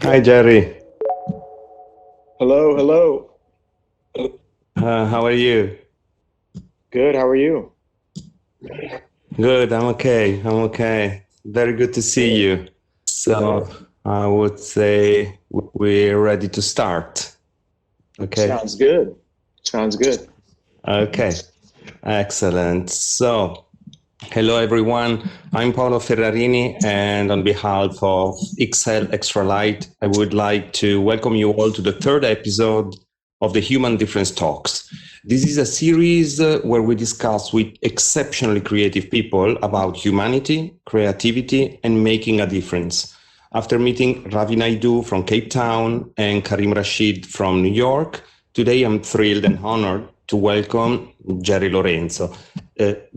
Hi, Jerry. Hello, hello. How are you? Good. How are you? Good. I'm okay. I'm okay. Very good to see Good. you. So I would say we're ready to start. Okay. Sounds good. Sounds good. Okay. Excellent. So, hello everyone. I'm Paolo Ferrarini, and on behalf of XL Extra Light, I would like to welcome you all to the third episode of the Human Difference Talks. This is a series where we discuss with exceptionally creative people about humanity, creativity, and making a difference. After meeting Ravi Naidu from Cape Town and Karim Rashid from New York, today I'm thrilled and honored to welcome Jerry Lorenzo.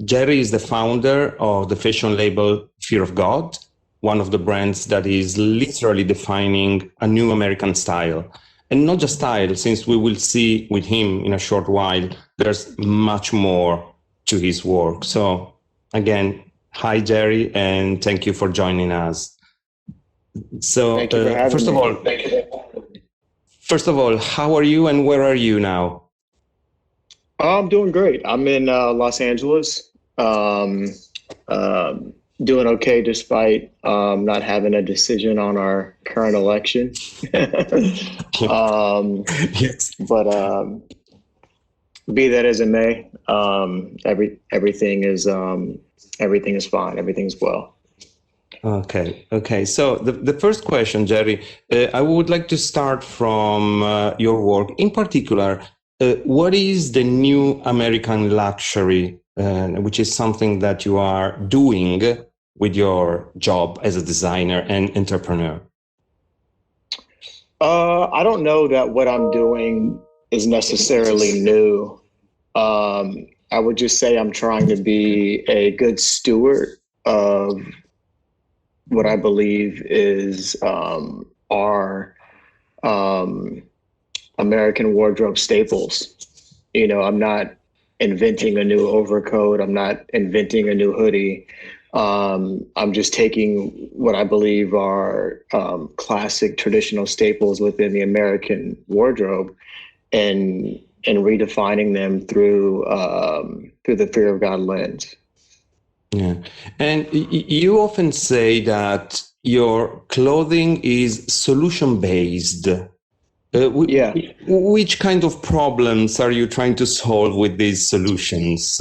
Jerry is the founder of the fashion label Fear of God, one of the brands that is literally defining a new American style. And not just style, since we will see with him in a short while, there's much more to his work. So again, hi, Jerry, and thank you for joining us. So Thank you for having first of me. all, how are you and where are you now? I'm doing great. I'm in Los Angeles. Um, Doing okay despite not having a decision on our current election. um, Yes. but be that as it may, everything is fine. Everything's well. Okay. So the first question, Jerry, I would like to start from your work. In particular, what is the new American luxury, which is something that you are doing with your job as a designer and entrepreneur? I don't know that what I'm doing is necessarily new. I would just say I'm trying to be a good steward of what I believe is our um, American wardrobe staples. I'm not inventing a new overcoat. I'm not inventing a new hoodie. I'm just taking what I believe are classic traditional staples within the American wardrobe and redefining them through the fear of God lens. Yeah. And you often say that your clothing is solution based. Yeah. Which kind of problems are you trying to solve with these solutions?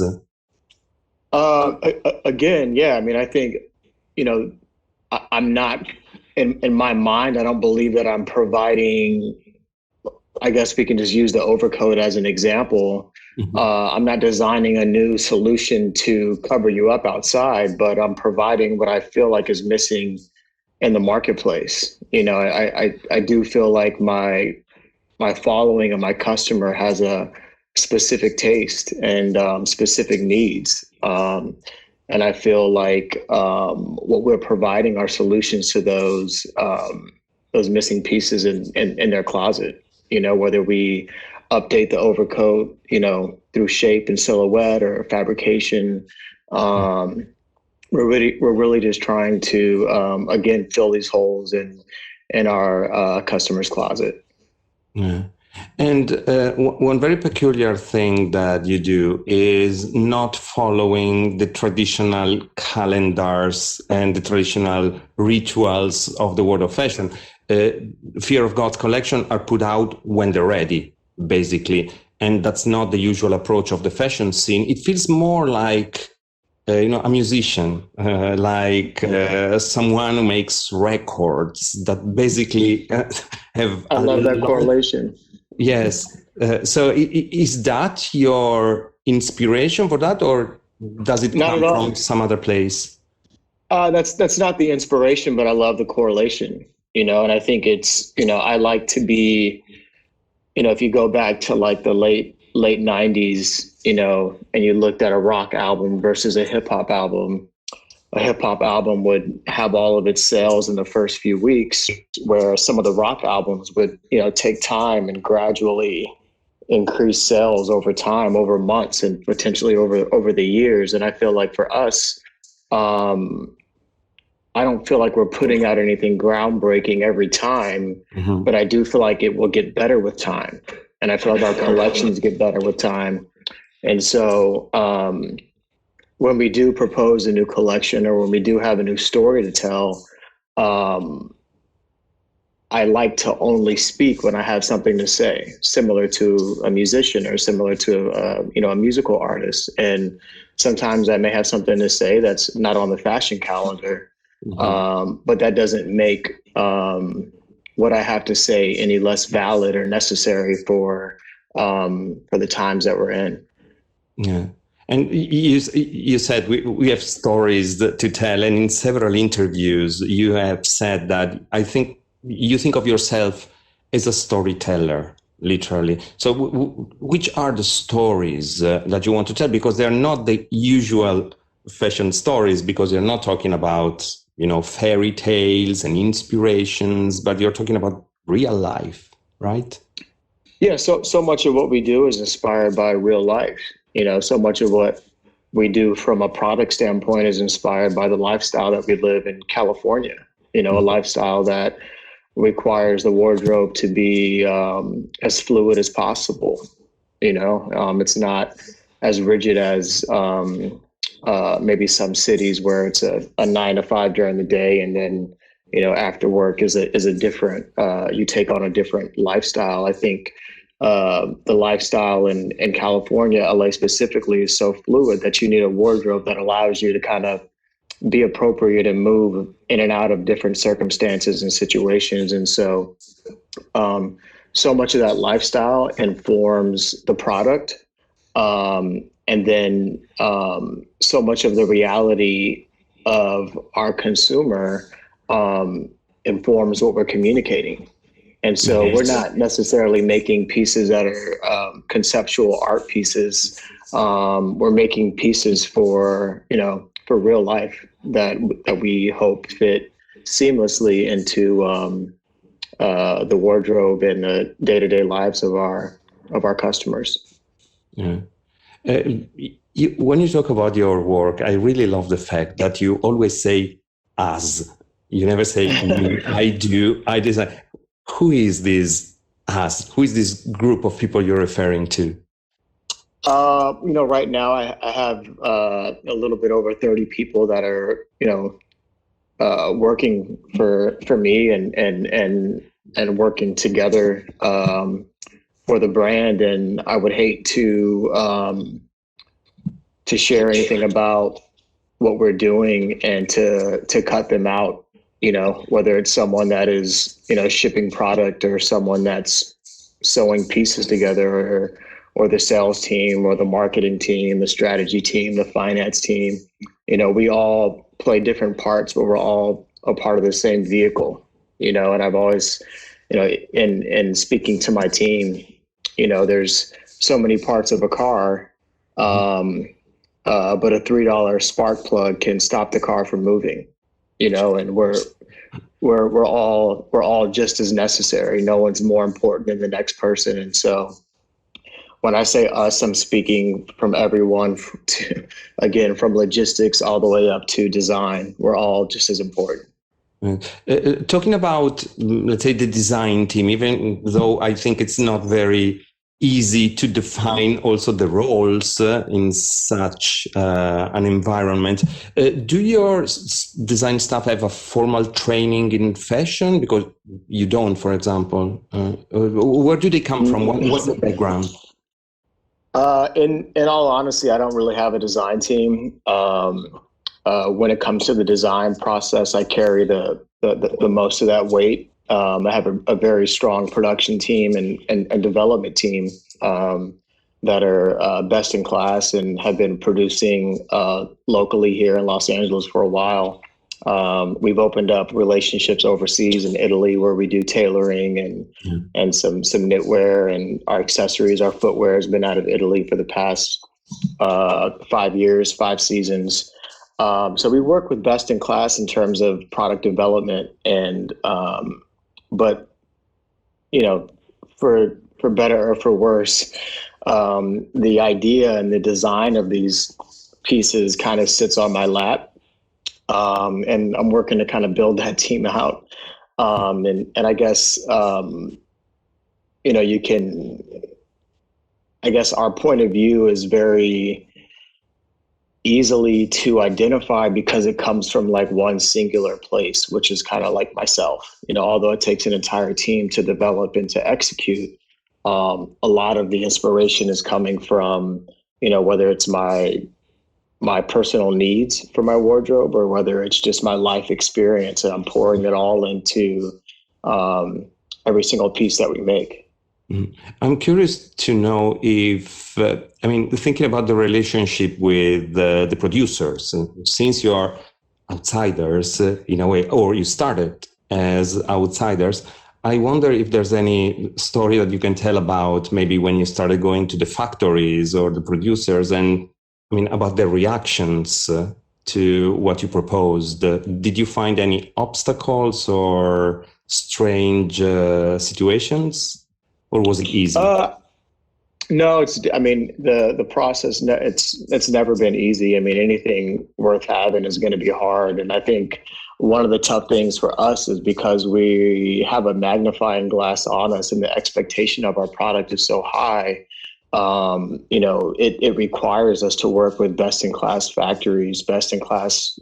Again, yeah. I mean, I think I'm not in my mind. I don't believe that I'm providing. I guess we can just use the overcoat as an example. Mhm. I'm not designing a new solution to cover you up outside, but I'm providing what I feel like is missing in the marketplace. I do feel like my following and my customer has a specific taste and specific needs. And I feel like what we're providing are solutions to those missing pieces in their closet. Whether we update the overcoat, through shape and silhouette or fabrication. We're really just trying to again fill these holes in our customers' closet. Yeah. And one very peculiar thing that you do is not following the traditional calendars and the traditional rituals of the world of fashion. Uh, Fear of God's collection are put out when they're ready, basically. And that's not the usual approach of the fashion scene. It feels more like a musician, someone who makes records that basically have I a love that long. correlation. Yes. So is that your inspiration for that, or does it Not at come from all. some other place? That's not the inspiration, but I love the correlation. And I think it's I like to be if you go back to like the late '90s, and you looked at a rock album versus a hip hop album would have all of its sales in the first few weeks, where some of the rock albums would take time and gradually increase sales over time, over months, and potentially over the years. And I feel like for us, I don't feel like we're putting out anything groundbreaking every time, but I do feel like it will get better with time. And I feel like our collections get better with time. And so when we do propose a new collection or when we do have a new story to tell, I like to only speak when I have something to say, similar to a musician or similar to a musical artist. And sometimes I may have something to say that's not on the fashion calendar, but that doesn't make what I have to say any less valid or necessary for the times that we're in. Yeah. And you said we have stories to tell, and in several interviews you have said that you think of yourself as a storyteller, literally. So which are the stories that you want to tell? Because they're not the usual fashion stories, because you're not talking about, fairy tales and inspirations, but you're talking about real life, right? Yeah, so much of what we do is inspired by real life. So much of what we do from a product standpoint is inspired by the lifestyle that we live in California. A lifestyle that requires the wardrobe to be as fluid as possible. It's not as rigid as maybe some cities where it's a 9 to 5 during the day, and then after work is a different. You take on a different lifestyle. I think the lifestyle in California, LA specifically, is so fluid that you need a wardrobe that allows you to kind of be appropriate and move in and out of different circumstances and situations. And so much of that lifestyle informs the product. And then so much of the reality of our consumer informs what we're communicating. And so we're not necessarily making pieces that are conceptual art pieces. We're making pieces for real life that we hope fit seamlessly into the wardrobe and the day-to-day lives of our customers. Yeah. When you talk about your work, I really love the fact that you always say us. You never say me, I do, I design. Who is this us? Who is this group of people you're referring to? Right now I have a little bit over 30 people that are, working for me and working together for the brand. And I would hate to share anything about what we're doing and to cut them out, whether it's someone that is, shipping product or someone that's sewing pieces together, or the sales team or the marketing team, the strategy team, the finance team. We all play different parts, but we're all a part of the same vehicle, and I've always, in speaking to my team, there's so many parts of a car, but a $3 spark plug can stop the car from moving, and we're all just as necessary. No one's more important than the next person. And so when I say us, I'm speaking from everyone again, from logistics all the way up to design. We're all just as important. Talking about, let's say, the design team, even though I think it's not very easy to define also the roles in such an environment. Do your design staff have a formal training in fashion? Because you don't, for example. Where do they come from? What's the background? In all honesty, I don't really have a design team. When it comes to the design process, I carry the most of that weight. I have a very strong production team and development team that are best in class and have been producing locally here in Los Angeles for a while. We've opened up relationships overseas in Italy where we do tailoring and some knitwear, and our accessories, our footwear has been out of Italy for the past 5 years, 5 seasons. So we work with best in class in terms of product development, and but for better or for worse, the idea and the design of these pieces kind of sits on my lap. And I'm working to kind of build that team out. And I guess, you can, I guess our point of view is very easily to identify because it comes from like one singular place, which is kind of like myself. Although it takes an entire team to develop and to execute, a lot of the inspiration is coming from, whether it's my personal needs for my wardrobe or whether it's just my life experience, and I'm pouring it all into every single piece that we make. I'm curious to know if, thinking about the relationship with the producers, since you're outsiders in a way, or you started as outsiders, I wonder if there's any story that you can tell about maybe when you started going to the factories or the producers and about their reactions to what you proposed. Did you find any obstacles or strange situations? Or was it easy? No, the process, it's never been easy. Anything worth having is going to be hard. And I think one of the tough things for us is because we have a magnifying glass on us and the expectation of our product is so high. It requires us to work with best-in-class factories, best-in-class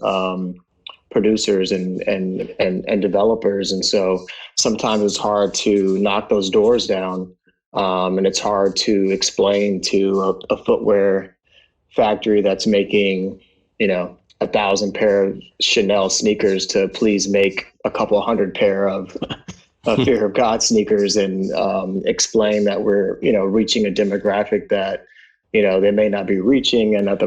producers and developers. And so sometimes it's hard to knock those doors down. And it's hard to explain to a footwear factory that's making, 1,000 pair of Chanel sneakers to please make a couple hundred pair of Fear of God sneakers and explain that we're, reaching a demographic that, they may not be reaching, and that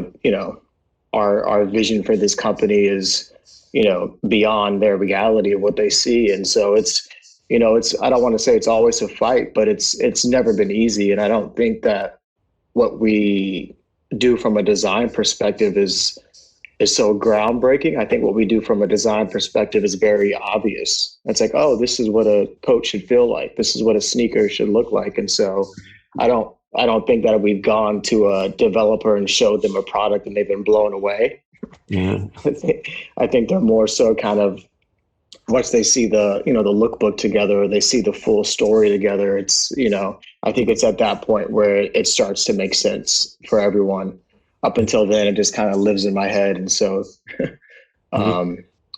our vision for this company is, beyond their reality of what they see. And so it's I don't want to say it's always a fight, but it's never been easy. And I don't think that what we do from a design perspective is so groundbreaking. I think what we do from a design perspective is very obvious. It's like, oh, this is what a coat should feel like. This is what a sneaker should look like. And so I don't think that we've gone to a developer and showed them a product and they've been blown away. Yeah. I think they're more so kind of, once they see the lookbook together, or they see the full story together, it's, I think it's at that point where it starts to make sense for everyone. Up until then, it just kind of lives in my head. And so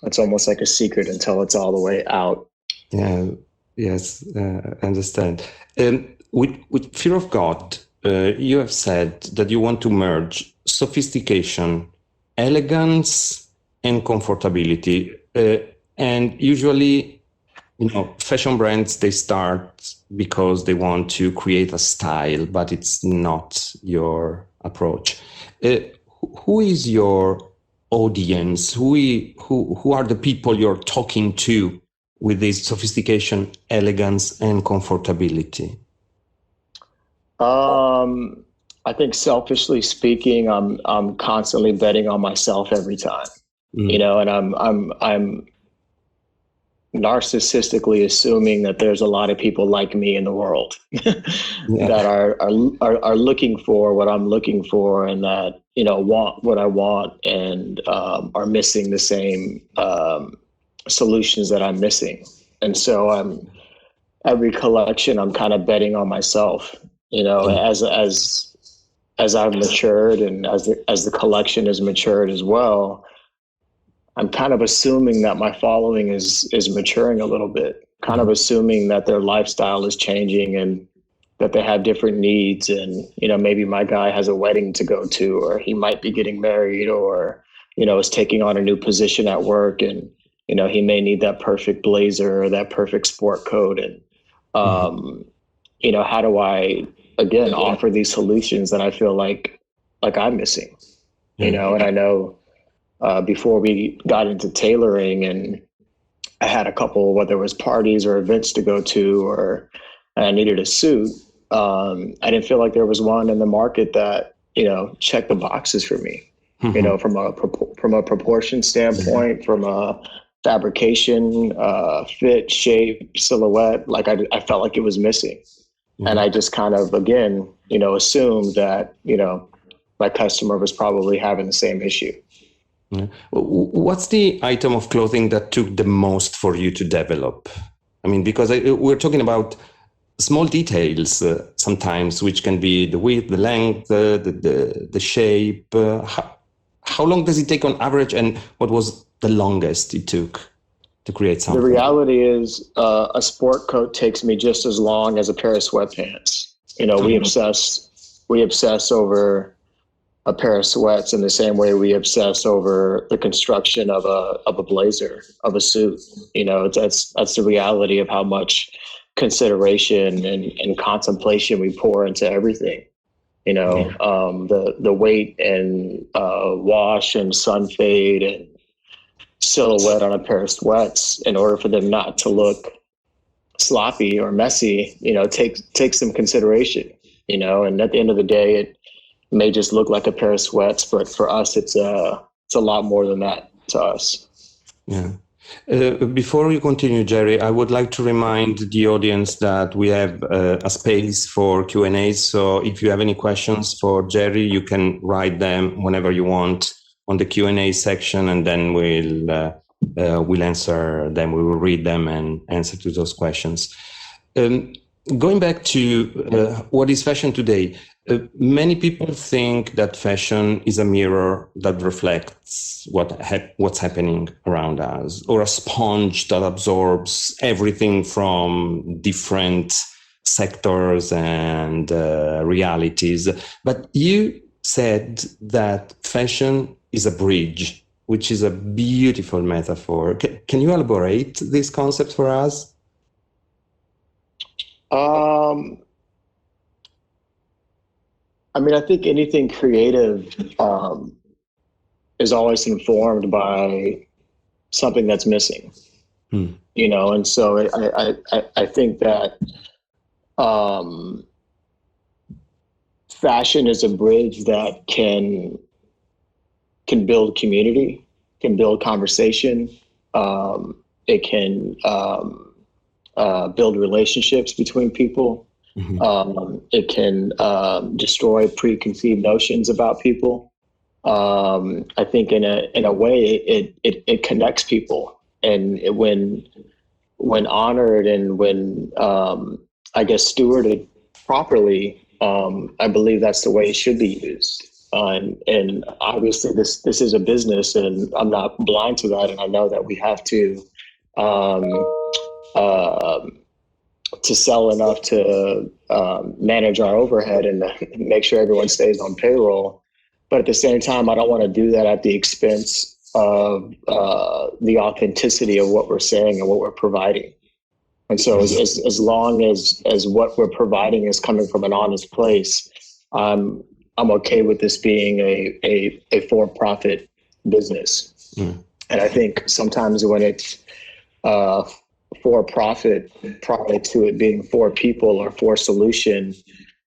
it's almost like a secret until it's all the way out. Yeah. Yes. I understand. With Fear of God, you have said that you want to merge sophistication, elegance, and comfortability. And usually, fashion brands, they start because they want to create a style, but it's not your approach. Who is your audience? Who are the people you're talking to with this sophistication, elegance, and comfortability? I think selfishly speaking, I'm constantly betting on myself every time, and I'm narcissistically assuming that there's a lot of people like me in the world that are looking for what I'm looking for, and that, want what I want, and are missing the same solutions that I'm missing. And so every collection, I'm kind of betting on myself, as I've matured and as the collection has matured as well. I'm kind of assuming that my following is maturing a little bit, kind of assuming that their lifestyle is changing and that they have different needs. And, maybe my guy has a wedding to go to, or he might be getting married, or, is taking on a new position at work. And, he may need that perfect blazer or that perfect sport coat. And, how do I, again, offer these solutions that I feel like I'm missing, and I know, before we got into tailoring, and I had a couple, whether it was parties or events to go to, or I needed a suit. I didn't feel like there was one in the market that, checked the boxes for me, from a proportion standpoint, from a fabrication, fit, shape, silhouette. Like I felt like it was missing. And I just kind of, again, assumed that, my customer was probably having the same issue. Yeah. What's the item of clothing that took the most for you to develop? I mean, because we're talking about small details sometimes, which can be the width, the length, the shape. How long does it take on average, and what was the longest it took to create something? The reality is a sport coat takes me just as long as a pair of sweatpants. We obsess over a pair of sweats in the same way we obsess over the construction of a blazer, of a suit. That's the reality of how much consideration and contemplation we pour into everything. The weight and wash and sun fade and silhouette on a pair of sweats, in order for them not to look sloppy or messy, take some consideration, and at the end of the day, it may just look like a pair of sweats, but for us, it's a lot more than that to us. Yeah. Before we continue, Jerry, I would like to remind the audience that we have a space for Q&A. So if you have any questions for Jerry, you can write them whenever you want on the Q&A section, and then we'll answer them. We will read them and answer to those questions. Going back to what is fashion today, many people think that fashion is a mirror that reflects what's happening around us, or a sponge that absorbs everything from different sectors and realities. But you said that fashion is a bridge, which is a beautiful metaphor. Can you elaborate this concept for us? I think anything creative is always informed by something that's missing, and so I think that fashion is a bridge that can build community, can build conversation. It can build relationships between people. It can destroy preconceived notions about people. I think in a way it connects people, and when honored and when stewarded properly, I believe that's the way it should be used. And obviously this is a business, and I'm not blind to that, and I know that we have to sell enough to manage our overhead and make sure everyone stays on payroll. But at the same time, I don't want to do that at the expense of the authenticity of what we're saying and what we're providing. And so as long as what we're providing is coming from an honest place, I'm okay with this being a for-profit business. And I think sometimes when it's for profit prior to it being for people or for solution,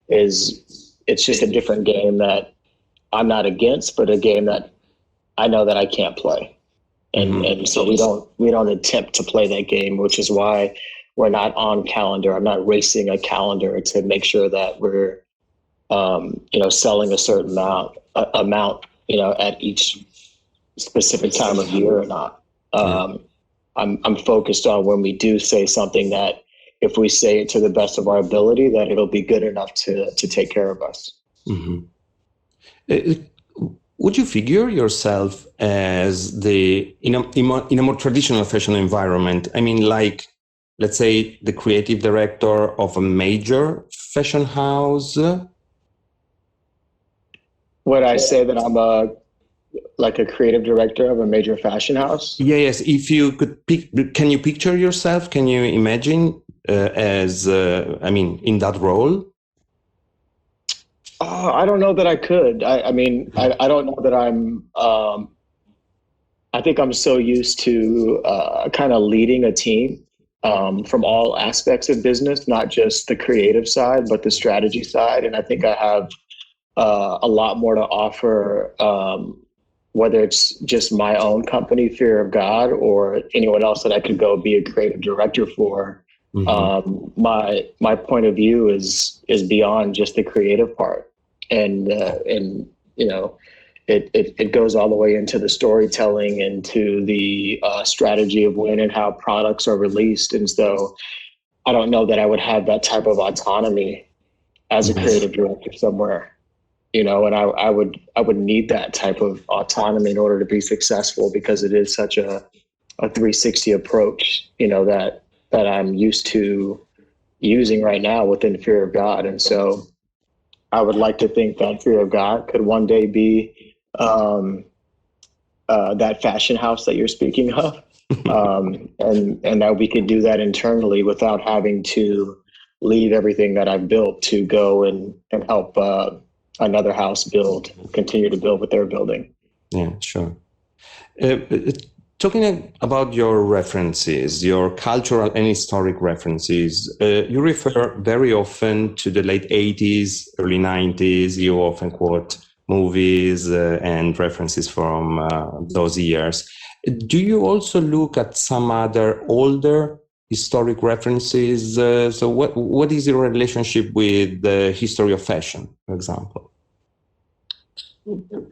it's just a different game that I'm not against, but a game that I know that I can't play. And so we don't attempt to play that game, which is why we're not on calendar. I'm not racing a calendar to make sure that we're selling a certain amount at each specific time of year or not. I'm focused on when we do say something, that if we say it to the best of our ability, that it'll be good enough to take care of us. Would you figure yourself as in a more traditional fashion environment? I mean, like, let's say the creative director of a major fashion house? Would I say that I'm a creative director of a major fashion house? Yes. If you could can you picture yourself? Can you imagine in that role? I don't know that I could. I don't know that I'm. I think I'm so used to kind of leading a team from all aspects of business, not just the creative side, but the strategy side. And I think I have a lot more to offer, whether it's just my own company, Fear of God, or anyone else that I could go be a creative director for. My point of view is beyond just the creative part, and you know, it goes all the way into the storytelling, into the strategy of when and how products are released. And so I don't know that I would have that type of autonomy as a creative director somewhere, you know, and I would need that type of autonomy in order to be successful, because it is such a 360 approach, you know, that I'm used to using right now within Fear of God. And so I would like to think that Fear of God could one day be that fashion house that you're speaking of, and that we could do that internally without having to leave everything that I've built to go and help another house continue to build what they're building. Yeah, sure. Talking about your references, your cultural and historic references, you refer very often to the late 80s, early 90s. You often quote movies and references from those years. Do you also look at some other older historic references? So what is your relationship with the history of fashion, for example?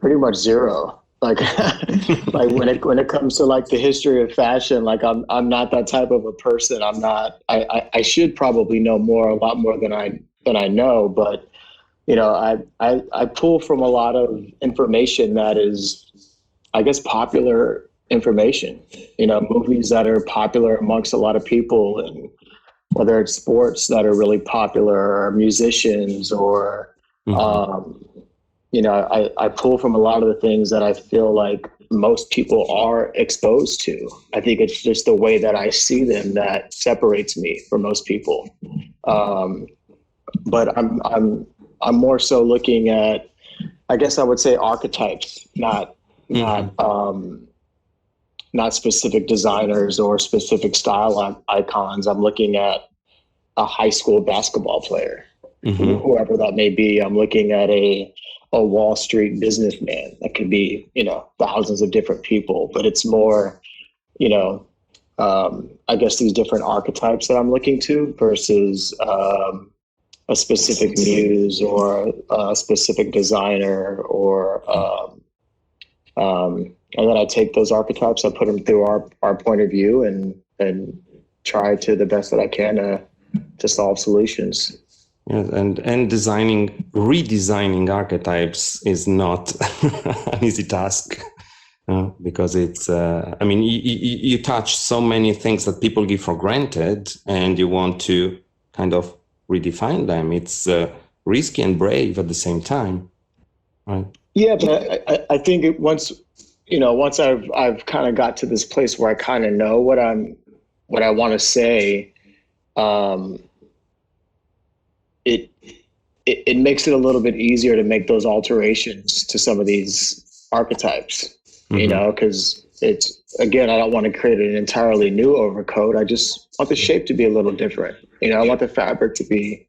Pretty much zero. Like, like when it comes to like the history of fashion, like I'm not that type of a person. I should probably know a lot more than I know, but you know, I pull from a lot of information that is, I guess, popular information, you know, movies that are popular amongst a lot of people, and whether it's sports that are really popular, or musicians, or you know, I pull from a lot of the things that I feel like most people are exposed to. I think it's just the way that I see them that separates me from most people. But I'm more so looking at, I guess I would say, archetypes, not specific designers or specific style icons. I'm looking at a high school basketball player, whoever that may be. I'm looking at a Wall Street businessman. That could be, you know, thousands of different people, but it's more, you know, I guess these different archetypes that I'm looking to versus a specific muse or a specific designer, or and then I take those archetypes, I put them through our point of view, and try to the best that I can to solve solutions. Yes, and redesigning archetypes is not an easy task, because it's, I mean, you touch so many things that people give for granted, and you want to kind of redefine them. It's risky and brave at the same time, right? Yeah, but I think once I've kind of got to this place where I kind of know what I want to say, it makes it a little bit easier to make those alterations to some of these archetypes, you know, because it's, again, I don't want to create an entirely new overcoat. I just want the shape to be a little different. You know, I want the fabric to be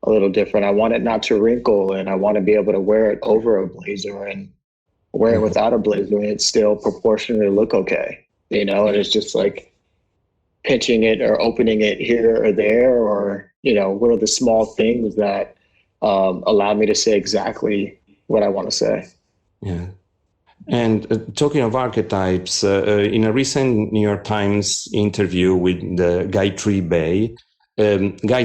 a little different. I want it not to wrinkle, and I want to be able to wear it over a blazer and wear it without a blazer, and it still proportionally look okay, you know. And it's just like pinching it or opening it here or there, or, you know, what are the small things that allow me to say exactly what I want to say. Yeah. And talking of archetypes, in a recent New York Times interview with Guy Tribay, Guy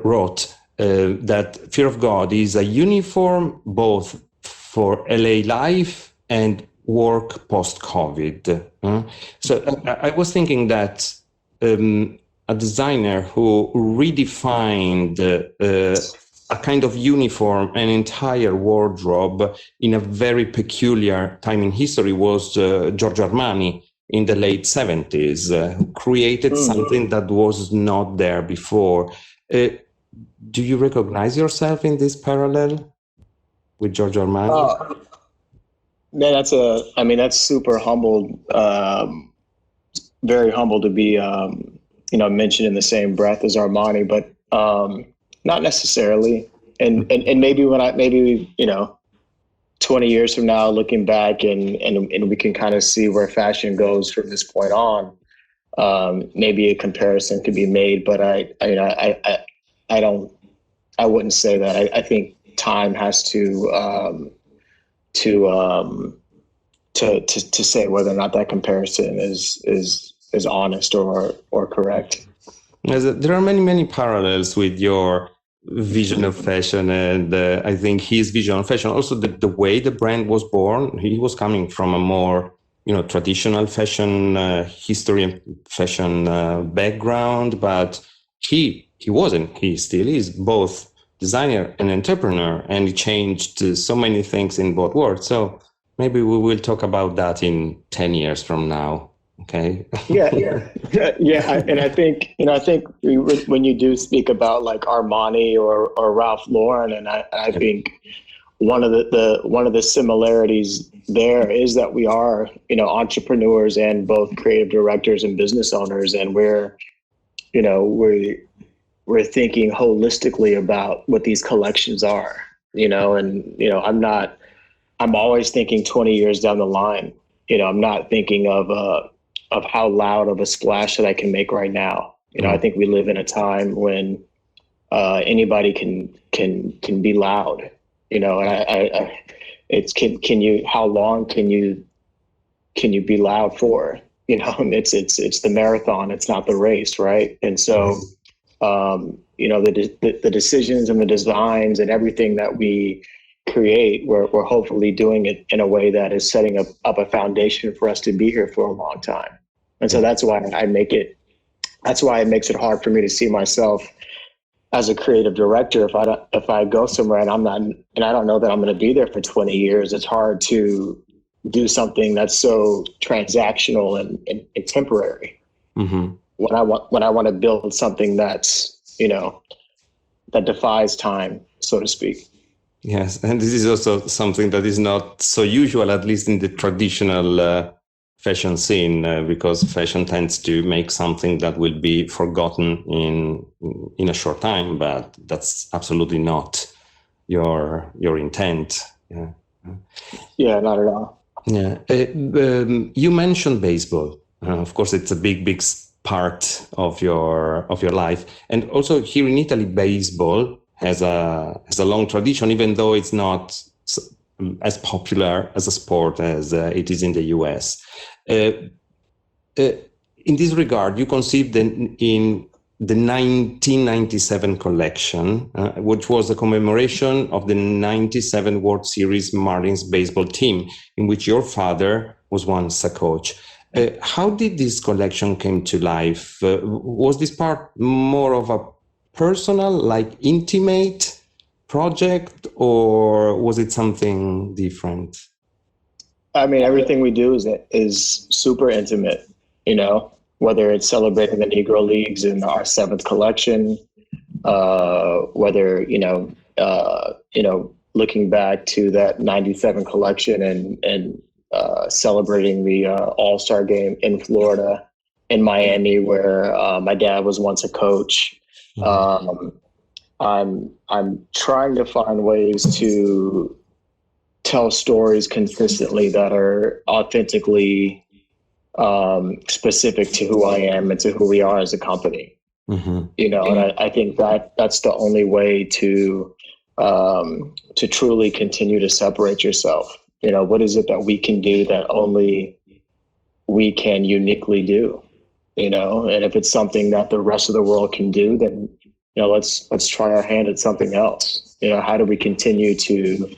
wrote that Fear of God is a uniform both for LA life and work post-COVID. So I was thinking that a designer who redefined a kind of uniform, an entire wardrobe in a very peculiar time in history was Giorgio Armani in the late 70s, who created something that was not there before. Do you recognize yourself in this parallel with Giorgio Armani? Man, that's super humble, very humble to be, you know, mentioned in the same breath as Armani, but not necessarily. And maybe you know, 20 years from now, looking back and we can kind of see where fashion goes from this point on. maybe a comparison could be made, but I wouldn't say that. I think time has to say whether or not that comparison is honest or correct. There are many parallels with your vision of fashion, and I think his vision of fashion, also the way the brand was born. He was coming from a more traditional fashion history and fashion background, but he wasn't. He still is both designer and entrepreneur, and he changed so many things in both worlds. So maybe we will talk about that in 10 years from now. Okay. Yeah. And I think when you do speak about like Armani or Ralph Lauren, and I think one of the similarities there is that we are entrepreneurs and both creative directors and business owners, and we're thinking holistically about what these collections are. I'm always thinking 20 years down the line. I'm not thinking of how loud of a splash that I can make right now. I think we live in a time when anybody can be loud. And how long can you be loud for? It's the marathon. It's not the race, right? And so, the decisions and the designs and everything that we create, we're hopefully doing it in a way that is setting up a foundation for us to be here for a long time. And so that's why it makes it hard for me to see myself as a creative director. If I go somewhere and I don't know that I'm going to be there for 20 years, it's hard to do something that's so transactional and temporary. Mm-hmm. When I want to build something that's, that defies time, so to speak. Yes, and this is also something that is not so usual, at least in the traditional fashion scene, because fashion tends to make something that will be forgotten in a short time, but that's absolutely not your intent. Yeah, not at all. Yeah, you mentioned baseball. Of course, it's a big part of your life, and also here in Italy, baseball has a long tradition, even though it's not as popular as a sport as it is in the US. In this regard, you conceived in the 1997 collection, which was a commemoration of the 97 World Series Marlins baseball team, in which your father was once a coach. How did this collection came to life? Was this part more of a personal, like intimate project, or was it something different? I mean, everything we do is super intimate, whether it's celebrating the Negro Leagues in our 7th collection, whether, looking back to that 97 collection and celebrating the All-Star game in Florida, in Miami, where my dad was once a coach. I'm trying to find ways to tell stories consistently that are authentically specific to who I am and to who we are as a company. Mm-hmm. And I think that's the only way to truly continue to separate yourself. What is it that we can do that only we can uniquely do? And if it's something that the rest of the world can do, then let's try our hand at something else. How do we continue to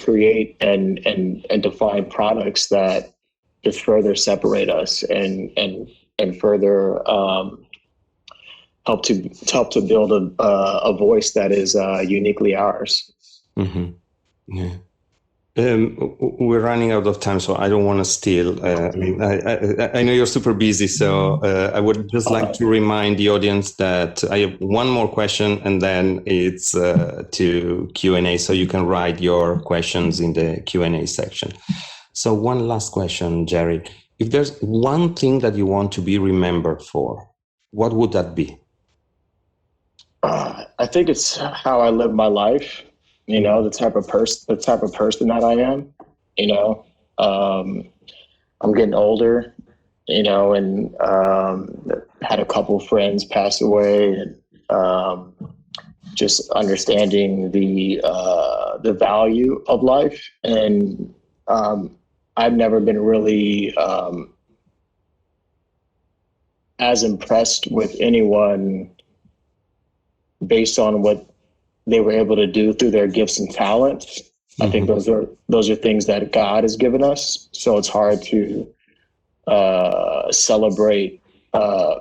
create and define products that just further separate us and further help to build a voice that is uniquely ours. Mm-hmm. Yeah. We're running out of time, so I don't want to steal. I know you're super busy, so I would just like to remind the audience that I have one more question, and then it's to Q&A, so you can write your questions in the Q&A section. So one last question, Jerry. If there's one thing that you want to be remembered for, what would that be? I think it's how I live my life. The type of person that I am. I'm getting older. and had a couple friends pass away, and just understanding the value of life. And I've never been really as impressed with anyone based on what they were able to do through their gifts and talents. I think those are things that God has given us. So it's hard to celebrate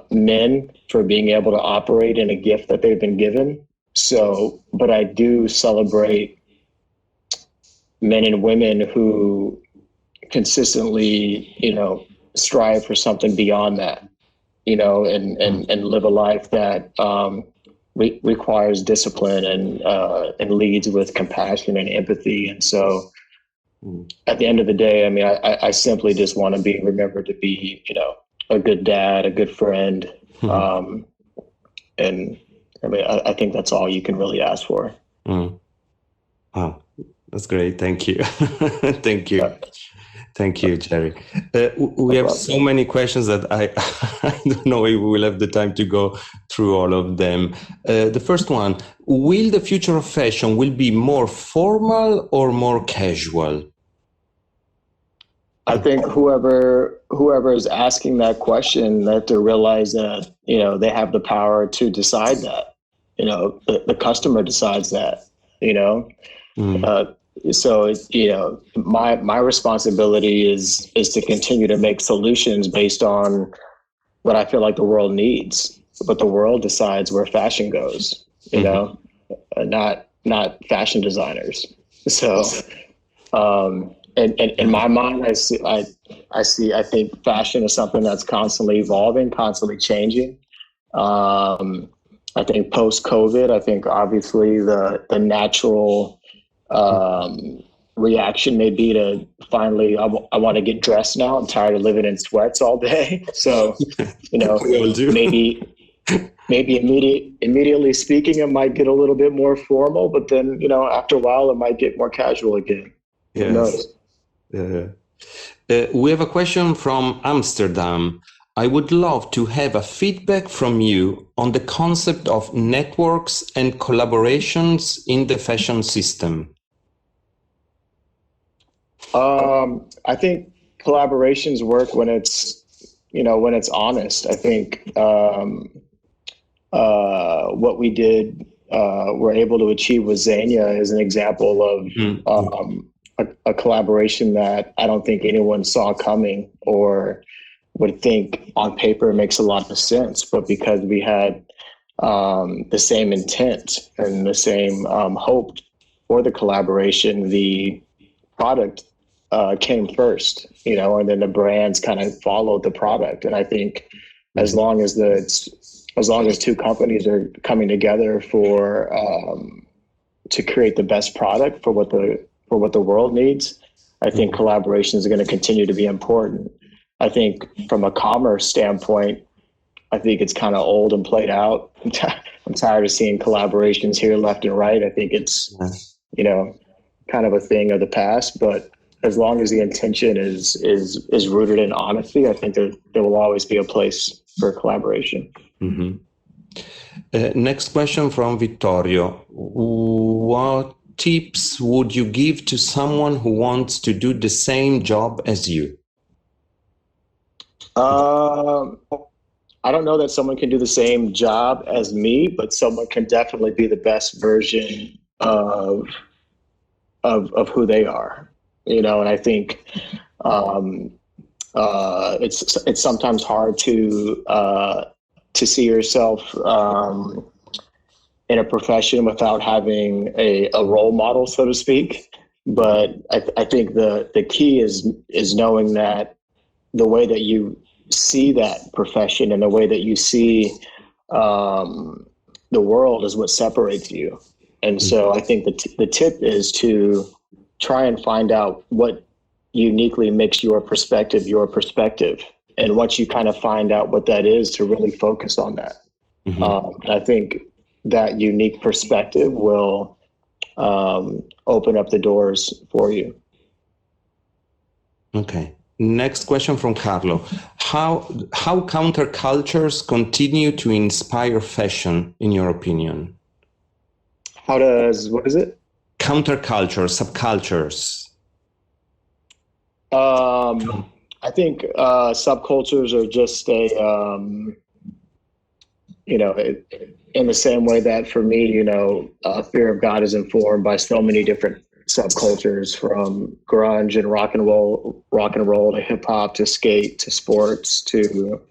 men for being able to operate in a gift that they've been given. So, but I do celebrate men and women who consistently, strive for something beyond that, and live a life that requires discipline and leads with compassion and empathy. And so at the end of the day, I mean, I simply just want to be remembered to be, a good dad, a good friend. And I mean, I think that's all you can really ask for. Wow, that's great. Thank you. Thank you. Thank you, Jerry. We have so many questions that I don't know if we will have the time to go through all of them. The first one, will the future of fashion will be more formal or more casual? I think whoever is asking that question, they have to realize that, they have the power to decide that. The customer decides that, So, my responsibility is to continue to make solutions based on what I feel like the world needs. But the world decides where fashion goes, not fashion designers. So, and in my mind, I think fashion is something that's constantly evolving, constantly changing. I think post-COVID, I think obviously the natural reaction may be to finally, I want to get dressed now. I'm tired of living in sweats all day. So, maybe immediately speaking, it might get a little bit more formal, but then, after a while, it might get more casual again. Yes. Who knows? Yeah. We have a question from Amsterdam. I would love to have a feedback from you on the concept of networks and collaborations in the fashion system. I think collaborations work when it's honest. I think what we did, we're able to achieve with Zegna is an example of a collaboration that I don't think anyone saw coming or would think on paper makes a lot of sense, but because we had the same intent and the same hope for the collaboration, the product came first, and then the brands kind of followed the product. And I think as long as two companies are coming together to create the best product for what the world needs, I think collaborations are going to continue to be important. I think from a commerce standpoint, I think it's kind of old and played out. I'm tired of seeing collaborations here left and right. I think it's, kind of a thing of the past, but as long as the intention is rooted in honesty, I think there will always be a place for collaboration. Next question from Vittorio. What tips would you give to someone who wants to do the same job as you? I don't know that someone can do the same job as me, but someone can definitely be the best version of who they are. And I think it's sometimes hard to see yourself in a profession without having a role model, so to speak. But I think the key is knowing that the way that you see that profession and the way that you see the world is what separates you. And so I think the tip is to try and find out what uniquely makes your perspective. And once you kind of find out what that is, to really focus on that. I think that unique perspective will open up the doors for you. Okay. Next question from Carlo. how countercultures continue to inspire fashion, in your opinion? What is it? Countercultures, subcultures. I think subcultures are just in the same way that for me, Fear of God is informed by so many different subcultures, from grunge and rock and roll to hip hop to skate to sports to,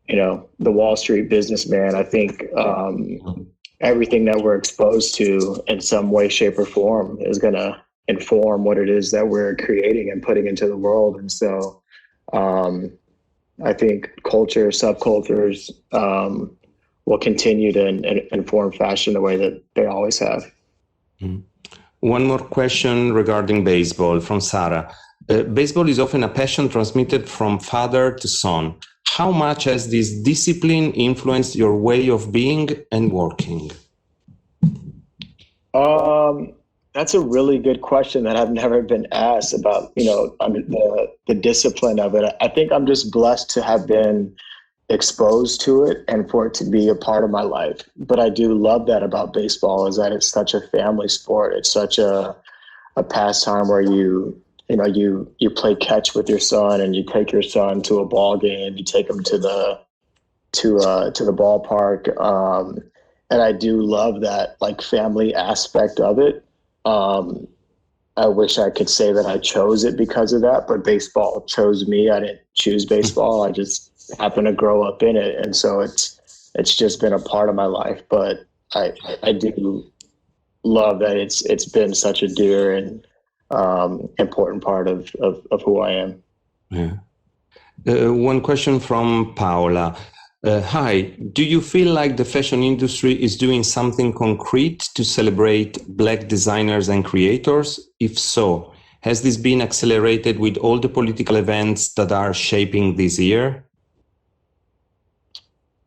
the Wall Street businessman. I think everything that we're exposed to in some way, shape, or form is going to inform what it is that we're creating and putting into the world. And so I think culture, subcultures will continue to inform fashion the way that they always have. One more question regarding baseball from Sarah. Baseball is often a passion transmitted from father to son. How much has this discipline influenced your way of being and working? That's a really good question that I've never been asked about, the discipline of it. I think I'm just blessed to have been exposed to it and for it to be a part of my life. But I do love that about baseball, is that it's such a family sport. It's such a pastime where you play catch with your son, and you take your son to a ball game, you take him to the ballpark. And I do love that family aspect of it. I wish I could say that I chose it because of that, but baseball chose me. I didn't choose baseball. I just happened to grow up in it. And so it's just been a part of my life. But I do love that it's been such a dear and important part of who I am. Yeah. One question from Paola. Hi, do you feel like the fashion industry is doing something concrete to celebrate Black designers and creators? If so, has this been accelerated with all the political events that are shaping this year?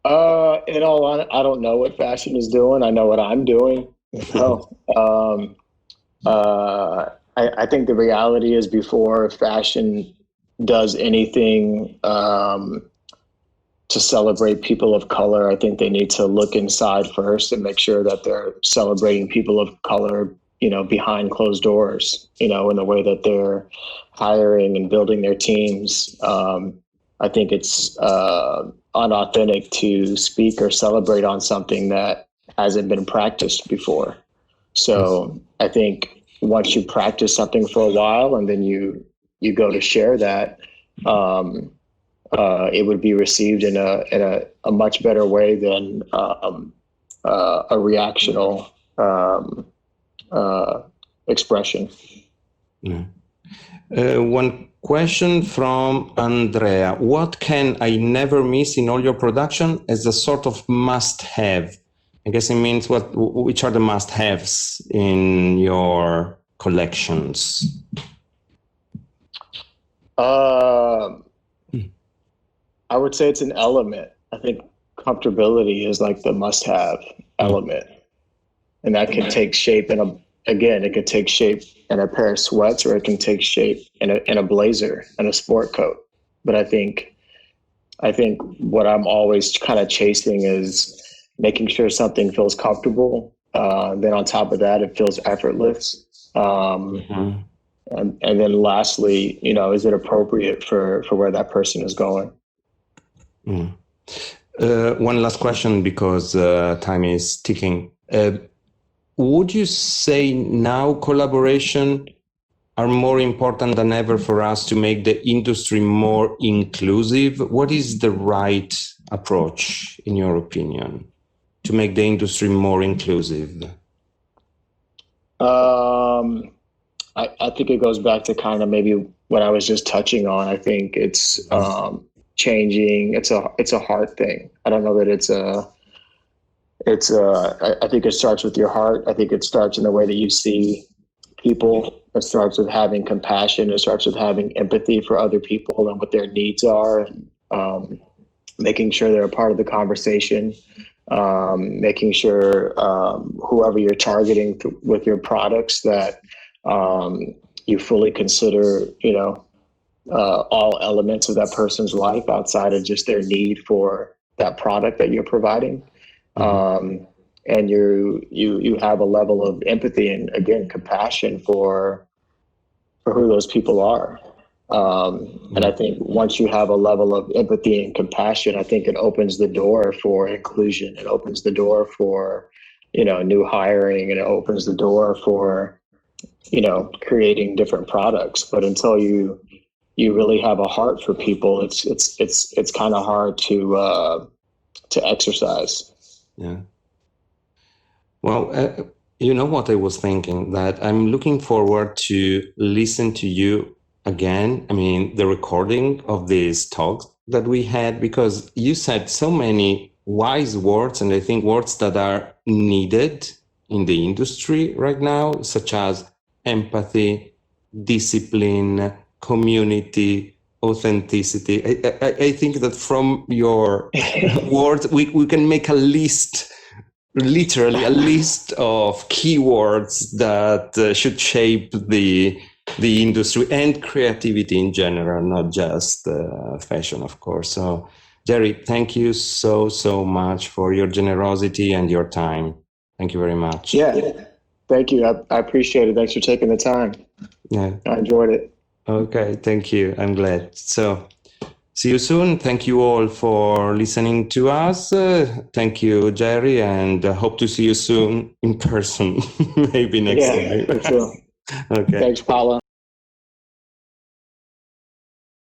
In all honesty, I don't know what fashion is doing. I know what I'm doing. I think the reality is, before fashion does anything to celebrate people of color, I think they need to look inside first and make sure that they're celebrating people of color, behind closed doors, in the way that they're hiring and building their teams. I think it's unauthentic to speak or celebrate on something that hasn't been practiced before. So I think once you practice something for a while and then you go to share that, it would be received in a much better way than a reactional expression. Yeah. One question from Andrea. What can I never miss in all your production as a sort of must-have? I guess it means which are the must-haves in your collections? I would say it's an element. I think comfortability is the must-have element. And that can take shape it could take shape in a pair of sweats, or it can take shape in a blazer and a sport coat. But I think what I'm always kind of chasing is making sure something feels comfortable. Then on top of that, it feels effortless. And then lastly, is it appropriate for where that person is going? One last question, because time is ticking. Would you say now collaboration are more important than ever for us to make the industry more inclusive? What is the right approach, in your opinion, to make the industry more inclusive? I think it goes back to kind of maybe what I was just touching on. I think it's changing. It's a hard thing. I don't know that I think it starts with your heart. I think it starts in the way that you see people. It starts with having compassion. It starts with having empathy for other people and what their needs are, and making sure they're a part of the conversation, making sure whoever you're targeting with your products, that you fully consider, all elements of that person's life outside of just their need for that product that you're providing. And you have a level of empathy and, again, compassion for who those people are. And I think once you have a level of empathy and compassion, I think it opens the door for inclusion. It opens the door for, new hiring, and it opens the door for, creating different products. But until you really have a heart for people, it's kind of hard to exercise. Yeah. Well, you know what I was thinking, that I'm looking forward to listen to you again. I mean, the recording of these talks that we had, because you said so many wise words, and I think words that are needed in the industry right now, such as empathy, discipline, community, authenticity. I think that from your words, we can make a list, literally a list of keywords that should shape the industry and creativity in general, not just fashion, of course. So, Jerry, thank you so much for your generosity and your time. Thank you very much. Yeah, thank you. I appreciate it. Thanks for taking the time. Yeah, I enjoyed it. Okay, thank you. I'm glad. So, see you soon. Thank you all for listening to us. Thank you, Jerry, and hope to see you soon in person, maybe next time. For sure. Okay. Thanks, Paolo.